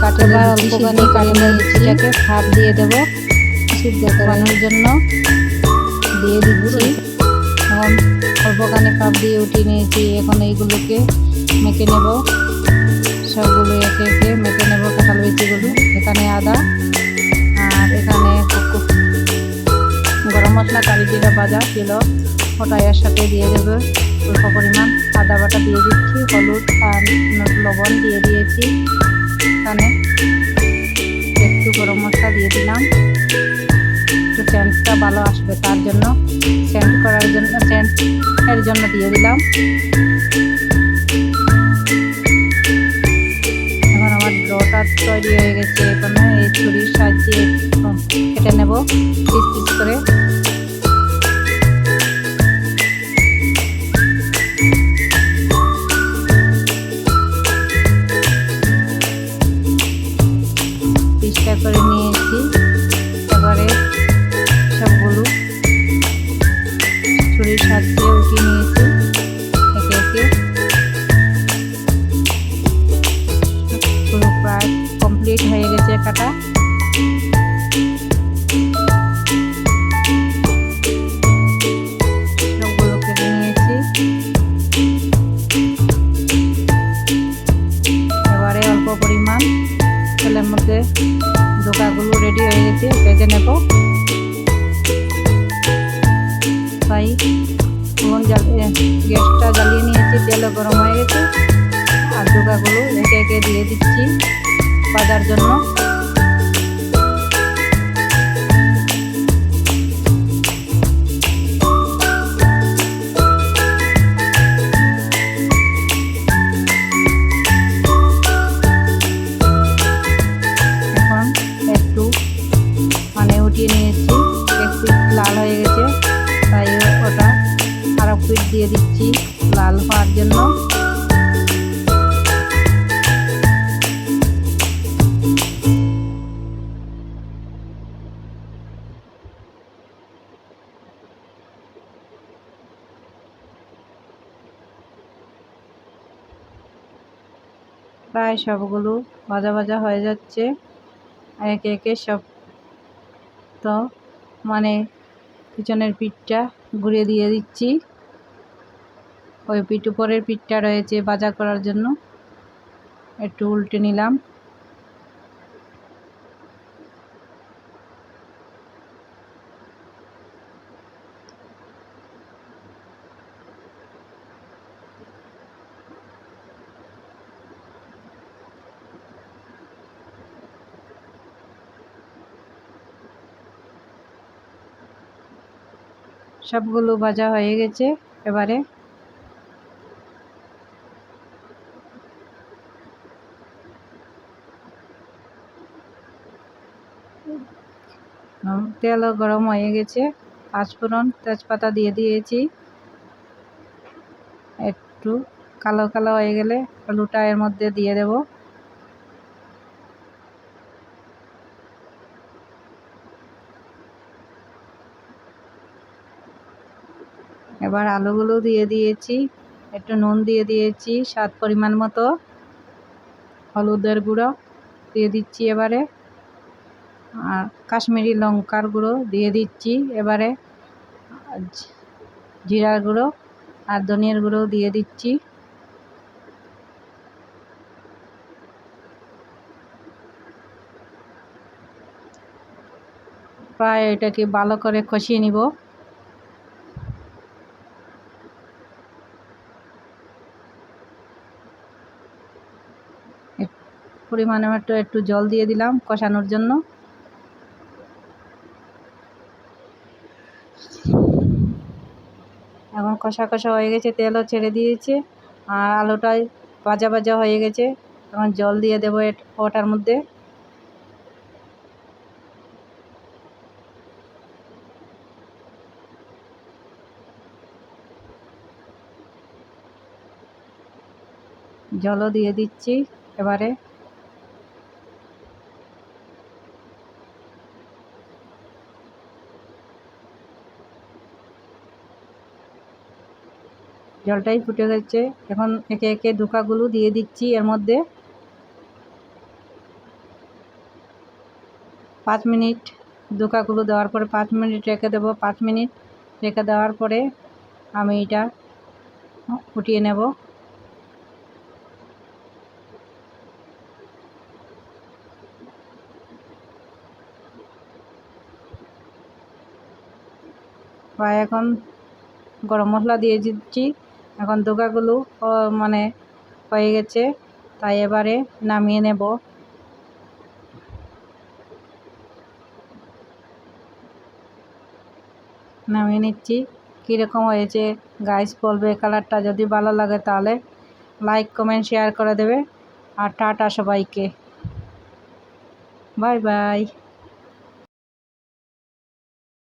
কাঠের অল্পখানি কাঠের বিচিটাকে ভাপ দিয়ে দেবো সিদ্ধ করানোর জন্য দিয়ে দিচ্ছি। এখন অল্পখানি ভাপ দিয়ে উঠিয়ে নিয়েছি। এখন এইগুলোকে মেখে নেব, সবগুলো একে একে মেখে নেব কাঁঠাল বিচিগুলো। এখানে আদা আর এখানে গরম মশলা কারি জিরা ভাজা ছিল, ওটা এর সাথে দিয়ে দেবে। অল্প পরিমাণ আদা বাটা দিয়ে দিচ্ছি, হলুদ আর লবণ দিয়ে দিয়েছি। এখানে একটু গরম মশলা দিয়ে দিলাম, একটু সেন্টটা ভালো আসবে তার জন্য, সেন্টের জন্য দিয়ে দিলাম। এখন আমার ডোটা তৈরি হয়ে গেছে। এখন এই ছুরির সাহায্যে কেটে নেব পিস পিস করে। পিসটা করে নিয়েছি। এবারে সবগুলো ছুরির সাহায্যে উঠিয়ে নিয়েছি একে একে। পুরো প্রায় কমপ্লিট হয়ে গেছে কাটা। সবগুলো কেটে নিয়েছি। এবারে অল্প পরিমাণ তেলের মধ্যে ডোকাগুলো রেডি হয়ে গেছে, ভেজে নেব। তাই গ্যাসটা জ্বালিয়ে নিয়েছি, তেলও গরম হয়ে গেছে। আর ডোকাগুলো একে একে দিয়ে দিচ্ছি ভাজার জন্য। এখন একটু উঠিয়ে নিয়েছি, একটু লাল হয়ে গেছে, তাই ওটা আরো পিঠ দিয়ে দিচ্ছি লাল হওয়ার জন্য। প্রায় সবগুলো ভাজা ভাজা হয়ে যাচ্ছে। একে একে সব তো পিছনের পিঠটা ঘুরিয়ে দিয়ে দিচ্ছি। ওই পিঠ উপরের পিঠটা রয়েছে ভাজা করার জন্য, একটু উল্টে নিলাম। সবগুলো ভাজা হয়ে গেছে। এবারে তেলও গরম হয়ে গেছে, পাঁচফোড়ন তেজপাতা দিয়ে দিয়েছি। একটু কালো কালো হয়ে গেলে আলুটা এর মধ্যে দিয়ে দেব। এবার আলুগুলো দিয়ে দিয়েছি, একটু নুন দিয়ে দিয়েছি স্বাদ পরিমাণ মতো, হলুদের গুঁড়ো দিয়ে দিচ্ছি এবারে, আর কাশ্মীরি লঙ্কার গুঁড়ো দিয়ে দিচ্ছি এবারে, জিরার গুঁড়ো আর ধনিয়ার গুঁড়ো দিয়ে দিচ্ছি। প্রায় এটাকে ভালো করে কষিয়ে নিব। পরিমাণে মতো একটু জল দিয়ে দিলাম কষানোর জন্য। এখন কষা কষা হয়ে গেছে, তেলও ছেড়ে দিয়েছে আর আলুটাই ভাজা ভাজা হয়ে গেছে। এখন জল দিয়ে দেবো ওটার মধ্যে। জলও দিয়ে দিচ্ছি এবারে। জলটাই ফুটে গেছে, এখন একে একে ডোকাগুলো দিয়ে দিচ্ছি এর মধ্যে। 5 মিনিট ধোকাগুলো দেওয়ার পরে 5 মিনিট রেখে দেব। 5 মিনিট রেখে দেওয়ার পরে আমি এটা ফুটিয়ে নেব। এখন গরম মশলা দিয়ে দিচ্ছি। এখন ধোকাগুলো মানে হয়ে গেছে, তাই এবারে নামিয়ে নেব। নামিয়ে নিচ্ছি। কীরকম হয়েছে গাইস বলবে, কালারটা যদি ভালো লাগে তাহলে লাইক কমেন্ট শেয়ার করে দেবে। আর টাটা সবাইকে, বাই বাই।